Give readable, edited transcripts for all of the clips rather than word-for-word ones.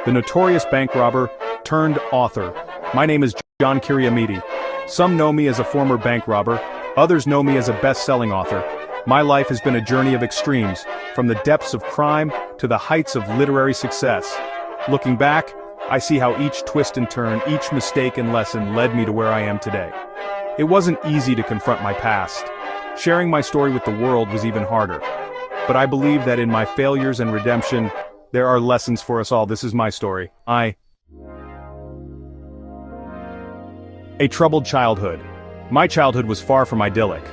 the notorious bank robber turned author. My name is John Kiriamiti. Some know me as a former bank robber, others know me as a best-selling author. My life has been a journey of extremes, from the depths of crime to the heights of literary success. Looking back, I see how each twist and turn, each mistake and lesson led me to where I am today. It wasn't easy to confront my past. Sharing my story with the world was even harder. But I believe that in my failures and redemption, there are lessons for us all. This is my story. A troubled childhood. My childhood was far from idyllic.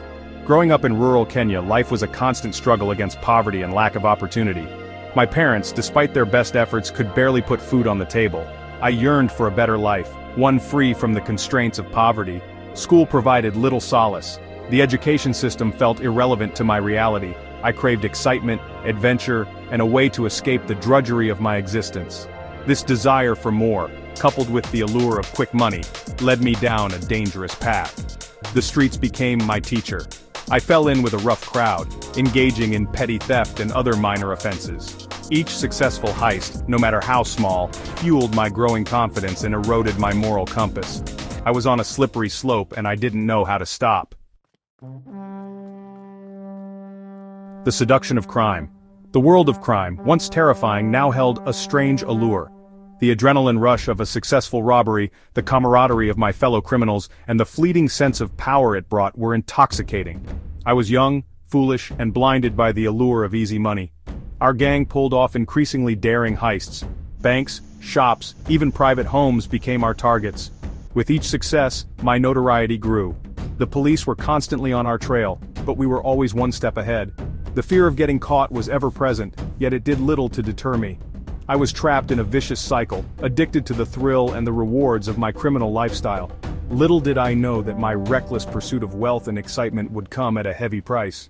Growing up in rural Kenya, life was a constant struggle against poverty and lack of opportunity. My parents, despite their best efforts, could barely put food on the table. I yearned for a better life, one free from the constraints of poverty. School provided little solace. The education system felt irrelevant to my reality. I craved excitement, adventure, and a way to escape the drudgery of my existence. This desire for more, coupled with the allure of quick money, led me down a dangerous path. The streets became my teacher. I fell in with a rough crowd, engaging in petty theft and other minor offenses. Each successful heist, no matter how small, fueled my growing confidence and eroded my moral compass. I was on a slippery slope and I didn't know how to stop. The seduction of crime. The world of crime, once terrifying, now held a strange allure. The adrenaline rush of a successful robbery, the camaraderie of my fellow criminals, and the fleeting sense of power it brought were intoxicating. I was young, foolish, and blinded by the allure of easy money. Our gang pulled off increasingly daring heists. Banks, shops, even private homes became our targets. With each success, my notoriety grew. The police were constantly on our trail, but we were always one step ahead. The fear of getting caught was ever present, yet it did little to deter me. I was trapped in a vicious cycle, addicted to the thrill and the rewards of my criminal lifestyle. Little did I know that my reckless pursuit of wealth and excitement would come at a heavy price.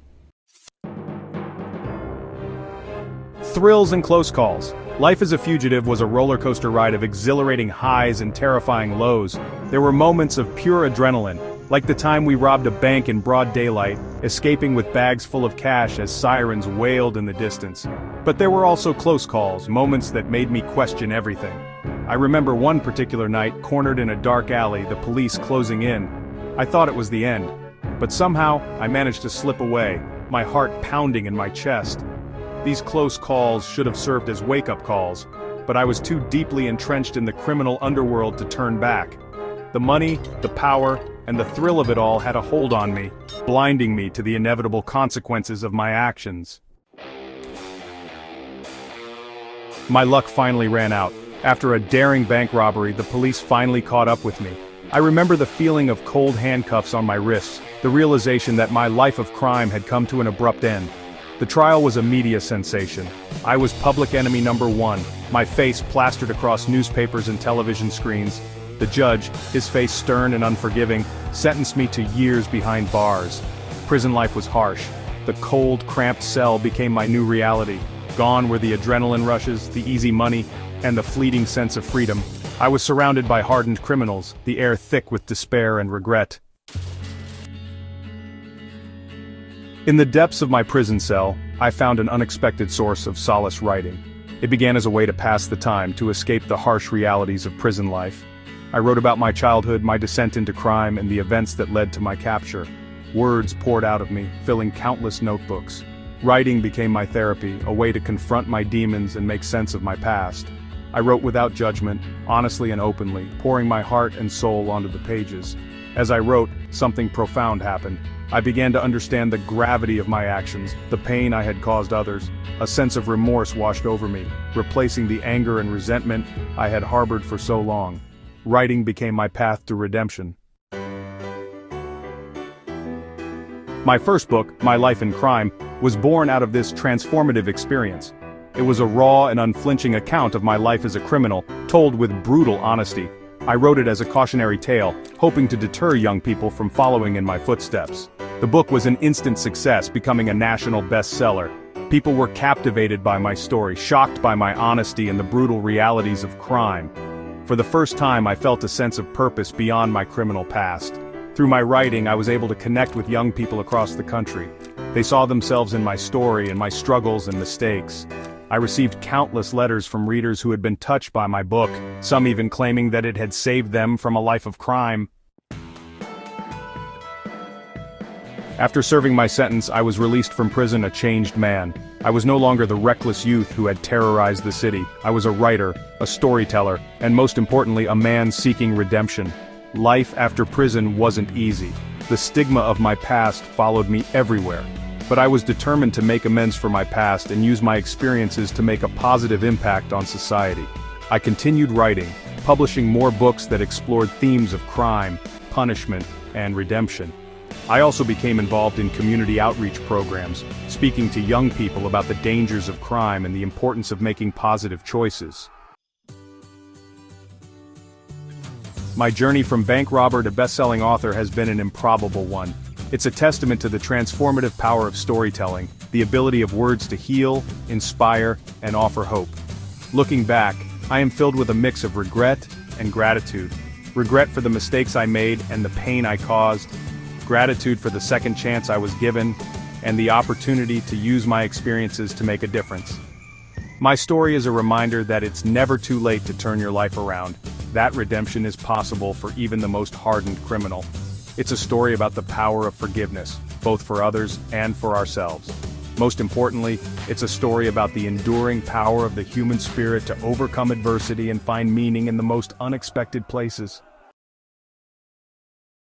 Thrills and close calls. Life as a fugitive was a roller coaster ride of exhilarating highs and terrifying lows. There were moments of pure adrenaline, like the time we robbed a bank in broad daylight, escaping with bags full of cash as sirens wailed in the distance. But there were also close calls, moments that made me question everything. I remember one particular night, cornered in a dark alley, the police closing in. I thought it was the end. But somehow, I managed to slip away, my heart pounding in my chest. These close calls should have served as wake-up calls, but I was too deeply entrenched in the criminal underworld to turn back. The money, the power, and the thrill of it all had a hold on me, blinding me to the inevitable consequences of my actions. My luck finally ran out. After a daring bank robbery, the police finally caught up with me. I remember the feeling of cold handcuffs on my wrists, the realization that my life of crime had come to an abrupt end. The trial was a media sensation. I was public enemy number one, my face plastered across newspapers and television screens. The judge, his face stern and unforgiving, sentenced me to years behind bars. Prison life was harsh. The cold, cramped cell became my new reality. Gone were the adrenaline rushes, the easy money, and the fleeting sense of freedom. I was surrounded by hardened criminals, the air thick with despair and regret. In the depths of my prison cell, I found an unexpected source of solace writing. It began as a way to pass the time, to escape the harsh realities of prison life. I wrote about my childhood, my descent into crime, and the events that led to my capture. Words poured out of me, filling countless notebooks. Writing became my therapy, a way to confront my demons and make sense of my past. I wrote without judgment, honestly and openly, pouring my heart and soul onto the pages. As I wrote, something profound happened. I began to understand the gravity of my actions, the pain I had caused others. A sense of remorse washed over me, replacing the anger and resentment I had harbored for so long. Writing became my path to redemption. My first book, My Life in Crime, was born out of this transformative experience. It was a raw and unflinching account of my life as a criminal, told with brutal honesty. I wrote it as a cautionary tale, hoping to deter young people from following in my footsteps. The book was an instant success, becoming a national bestseller. People were captivated by my story, shocked by my honesty and the brutal realities of crime. For the first time, I felt a sense of purpose beyond my criminal past. Through my writing, I was able to connect with young people across the country. They saw themselves in my story and my struggles and mistakes. I received countless letters from readers who had been touched by my book, some even claiming that it had saved them from a life of crime. After serving my sentence, I was released from prison a changed man. I was no longer the reckless youth who had terrorized the city. I was a writer, a storyteller, and most importantly, a man seeking redemption. Life after prison wasn't easy. The stigma of my past followed me everywhere. But I was determined to make amends for my past and use my experiences to make a positive impact on society. I continued writing, publishing more books that explored themes of crime, punishment, and redemption. I also became involved in community outreach programs, speaking to young people about the dangers of crime and the importance of making positive choices. My journey from bank robber to best-selling author has been an improbable one. It's a testament to the transformative power of storytelling, the ability of words to heal, inspire, and offer hope. Looking back, I am filled with a mix of regret and gratitude. Regret for the mistakes I made and the pain I caused, gratitude for the second chance I was given, and the opportunity to use my experiences to make a difference. My story is a reminder that it's never too late to turn your life around. That redemption is possible for even the most hardened criminal. It's a story about the power of forgiveness, both for others and for ourselves. Most importantly, it's a story about the enduring power of the human spirit to overcome adversity and find meaning in the most unexpected places.